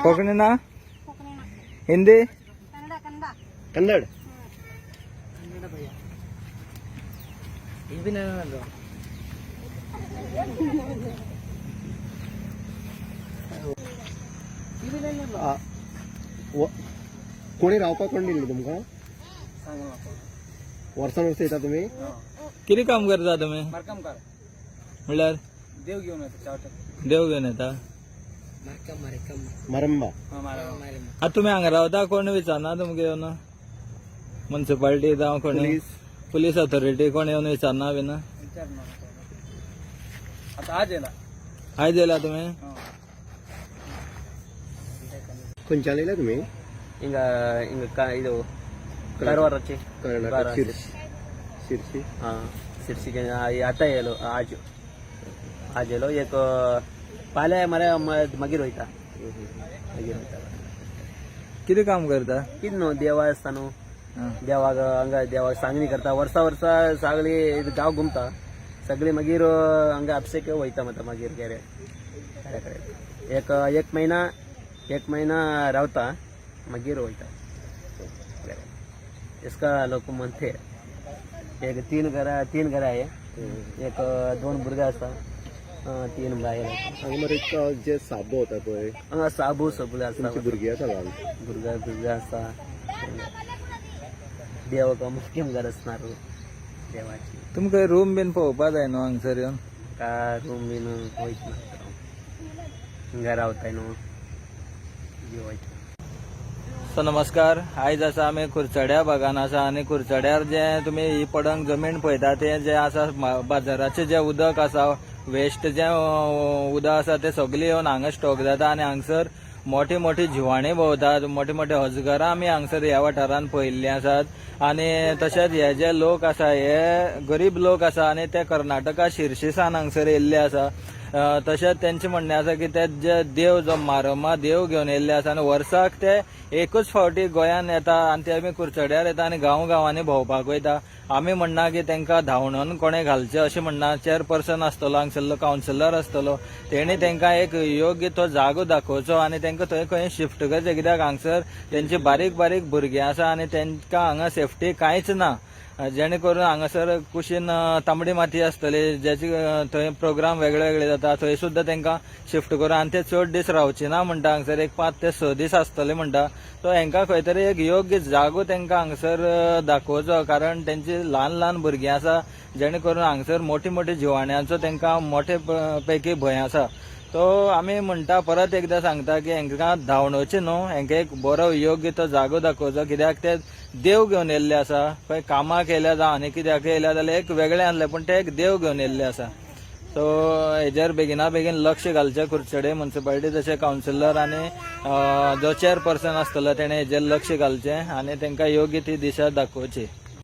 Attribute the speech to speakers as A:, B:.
A: कोकणी ना हिंदी
B: कन्नड कोणी रावपाक कोण दिली तुमका वर्सान वर्ष येता तुम्ही
A: किती काम करता तुम्ही
C: मरकमकार
A: म्हणल्यार
C: देव घेऊन येतो चावट
A: देव घेऊन येता
B: मरंबा
A: आता तुम्ही हांगा रावता कोण विचारना तुमका येवन म्युन्सिपालिटी जावं कोणी पुलीस ऑथॉरिटी कोण येवन विचारना बीन
C: आता आज येला
A: आयज येयला तुम्ही
B: खंयच्यान येयला तुम्ही
C: ಇದು कारवार चे
B: कर्नाटक शिर्सी
C: शिर्सी के आता येलो आज येलो एक पाल्या मला मागीर वयता
A: किती काम करता
C: कितें न्हू देवस्थान देवाक हांगा देवाक सांगणी करता वर्सा वर्सा सगळी गांव घुमता सगळी मागीर हांगा अभिषेक वयता माता मागीर गेरे एक महिना रावता मागीर वयता इसका लोक म्हणते एक तीन घरा आहे एक 2 भुरगे आसा 3 बायल
B: आणि मग एक जे साबो होता पळय
C: हांगा साबू सगळे आसा
B: भुरगीं आसा ल्हान
C: भुरगे आसा देवाक मुख्यम गरज आसणार देवाची
A: तुमका रूम बीन पळोवपा जाय न्हू हांगसर येवन
C: का रूम बीन वयत ना हिंगा रावताय न्हू वयता
A: सो नमस्कार आयज आसा आमी कुरचड्या भागान आसा आनी कुरचड्यार जे तुमी ही पडंग जमीन पळयता ते जे आसा बाजाराचे जे उदक आसा वेस्ट जे उदक आसा ते सगळी येवन हांगा स्टॉक जाता आनी हांगसर मोठी मोठी जिवाणी भोंवतात मोठी मोठी अजगरां आमी हांगसर ह्या वाठारांत पळयल्लीं आसात आनी तशेंच हे जे लोक आसा हे गरीब लोक आसा आनी ते कर्नाटका शिर्सीसान हांगसर येयल्ले आसा तशेंच तेंचे म्हणणें आसा की ते जे देव जो मारम्मा देव घेवन येयल्ले आसा आनी वर्साक ते एकूच फावटी गोंयान येता आनी ते आमी कुरचड्यार येता आनी गांवांनी भोंवपाक वयता आमी म्हणना की तांकां धांवणोन कोणें घालचें अशें म्हणना चेअरपर्सन आसतलो हांगसरलो कावन्सिलर आसतलो तेणी तांकां एक योग्य तो जागो दाखोवचो आनी तांकां थंय खंय शिफ्ट करचें कित्याक हांगसर तेंची बारीक बारीक भुरगीं आसा आनी तांकां हांगा सेफ्टी कांयच ना जेणे करून हांगासर कुशीन तांबडी माती आसतली ज्याची थंय प्रोग्राम वेगळे वेगळे जाता थंय सुद्दां तांकां शिफ्ट करून आनी ते चड दीस रावची ना म्हणटा हांगसर एक 5 ते 6 दीस आसतले म्हणटा सो हांकां खंय तरी एक योग्य जागो तांकां हांगसर दाखोवचो कारण तेंची ल्हान ल्हान भुरगीं आसा जेणे करून हांगसर मोठी मोठी जिवाण्यांचो तांकां मोठे पैकी भंय आसा तो आमी म्हणटा परत एकदां सांगता की हांकां धांवणोवचें न्हू हांकां एक बरो योग्य तो जागो दाखोवचो कित्याक ते देव घेवन येयल्ले आसा खंय कामाक येयल्या जावं आनी कित्याक येयल्या जाल्यार एक वेगळें आसलें पण ते एक देव घेवन येयल्ले आसा सो हेजेर बेगिना बेगीन लक्ष घालचें कुरचडे म्युन्सिपालिटी जशें कावन्सिलर आनी जो चेअरपर्सन आसतलो तेणें हेजेर लक्ष घालचें आनी तांकां योग्य ती दिशा दाखोवची